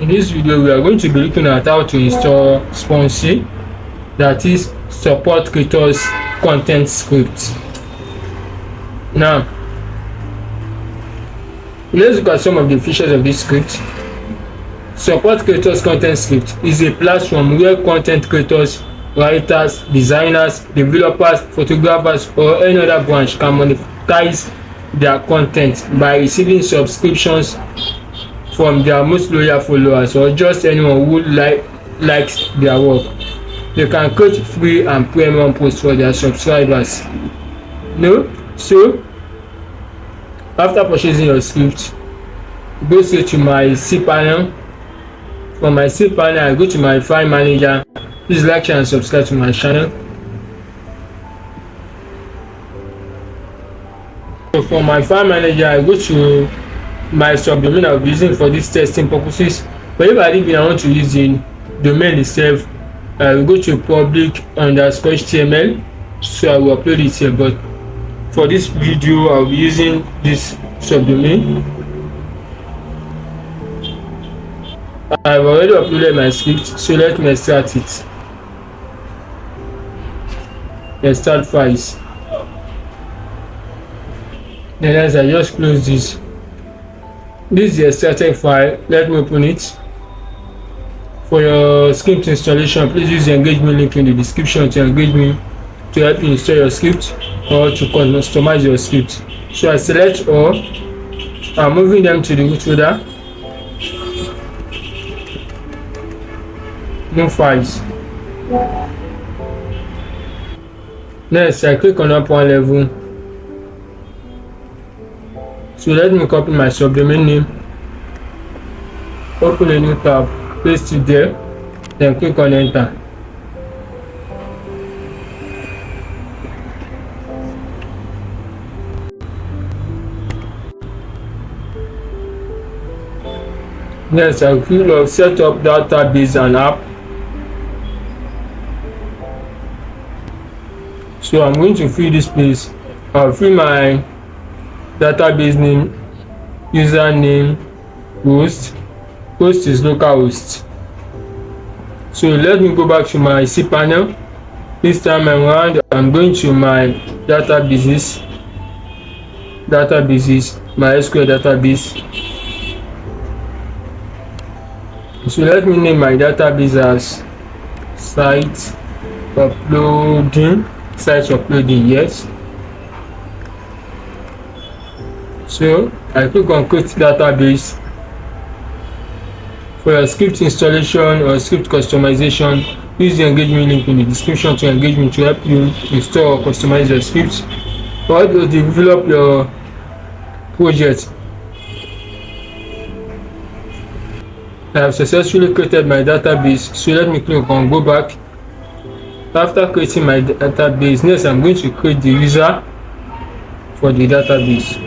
In this video, we are going to be looking at how to install Sponzy, that is support creators content script. Now, let's look at some of the features of this script. Support creators content script is a platform where content creators, writers, designers, developers, photographers, or any other branch can monetize their content by receiving subscriptions from their most loyal followers or just anyone who likes their work. They can create free and premium posts for their subscribers. So after purchasing your script, go straight to my cPanel. From my cPanel, I go to my file manager. Please like, share and subscribe to my channel. So for my file manager, I go to my subdomain I'll be using for these testing purposes. But if I want to use the domain itself, I will go to public_html. So I will upload it here, but for this video I'll be using this subdomain. I've already uploaded my script, so let me start it. Let's start files. Then as I just close this. This is the extracted file. Let me open it. For your script installation, please use the engagement link in the description to engage me to help you install your script or to customize your script. So I select all. I'm moving them to the root folder. New files. Next, I click on up one level. So let me copy my subdomain name, open a new tab, paste it there, then click on enter. Next, I will set up database and app. So I'm going to fill this place. I'll fill my database name, username, host is localhost. So let me go back to my cPanel. This time around I'm going to my databases, my SQL database. So let me name my database as site uploading, yes. So I click on create database. For your script installation or script customization, use the engagement link in the description to engage me to help you install or customize your scripts or to develop your project. I have successfully created my database, so let me click on go back. After creating my database, next I'm going to create the user for the database.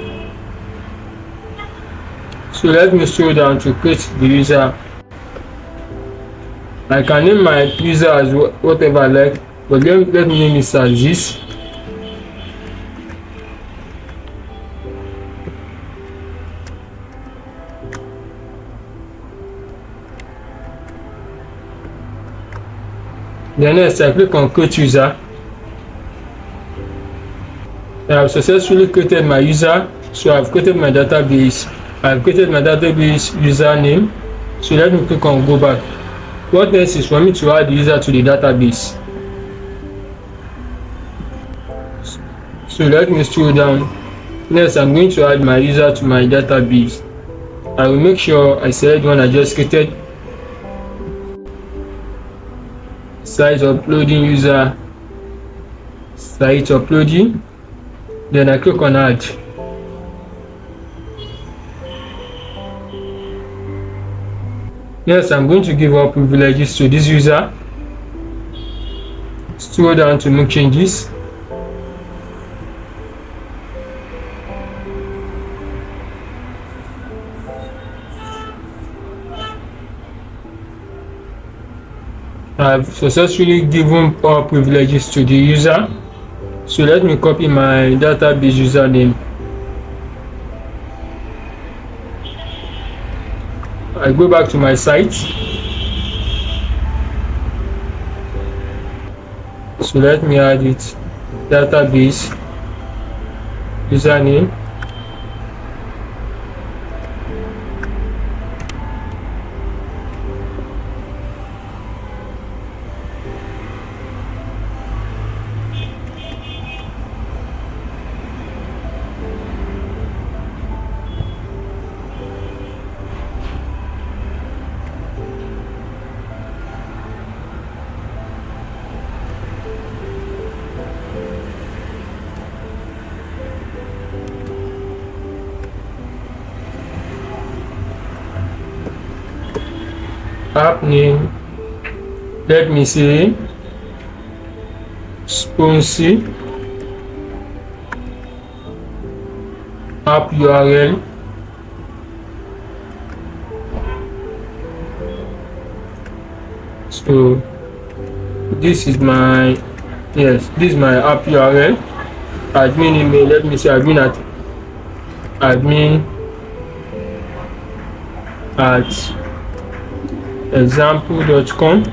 So let me scroll down to create the user. I can name my user as whatever I like, but let me name it as this. Then next I click on create user. I have successfully created my user, so I've created my database. I've created my database username. So let me click on go back. What next is for me to add the user to the database. So let me scroll down. Next I'm going to add my user to my database. I will make sure I select one I just created. Site uploading user, site uploading. Then I click on add. Next, I'm going to give all privileges to this user. Scroll down to make changes. I've successfully given all privileges to the user. So let me copy my database username. I go back to my site. So let me add it, database, username, app name, let me say Sponzy, app URL, so this is my app URL. Admin email, let me say admin at example.com.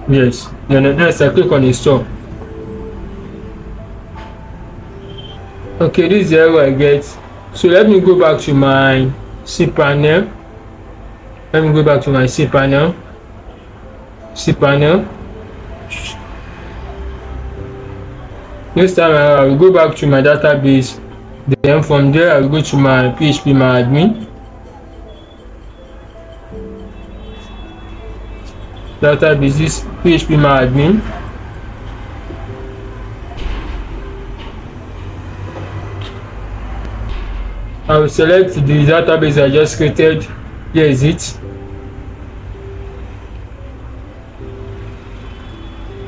Yes, then next I click on install. Okay, this is the error I get. So let me go back to my cPanel. cPanel. This time I will go back to my database. Then from there I will go to my PHP my admin. Database is PHP my admin. I will select the database I just created. Here is it.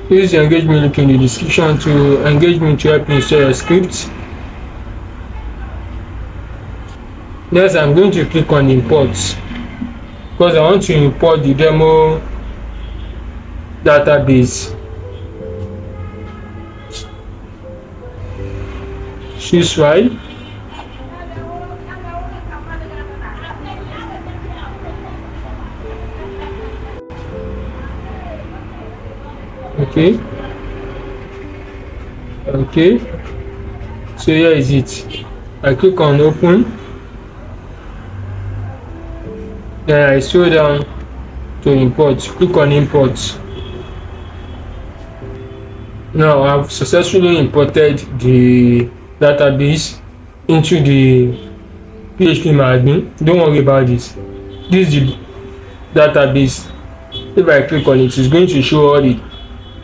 Use the engagement link in the description to engage me to help you install your script. Next, I'm going to click on import because I want to import the demo database. Choose file. Okay, so here is it. I click on open, then I scroll down to import. Click on import. Now I've successfully imported the database into the PHP admin. Don't worry about this. This is the database. If I click on it, it's going to show all the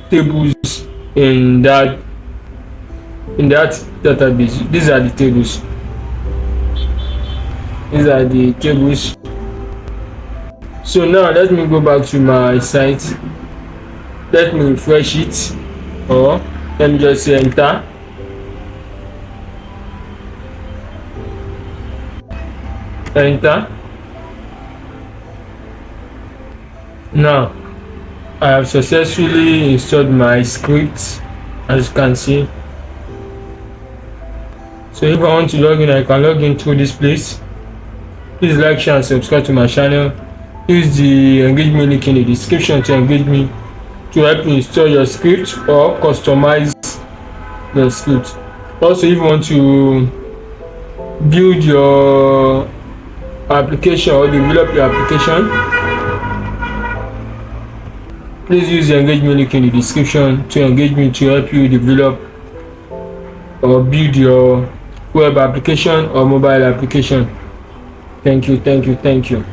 tables in that database. These are the tables. So now let me go back to my site. Let me refresh it, or let me just say enter. Now I have successfully installed my script, as you can see. So if I want to log in, I can log in through this place. Please like, share and subscribe to my channel. Use the engagement link in the description to engage me to help you install your script or customize the script. Also, if you want to build your application or develop your application, please use the engagement link in the description to engage me to help you develop or build your web application or mobile application. Thank you.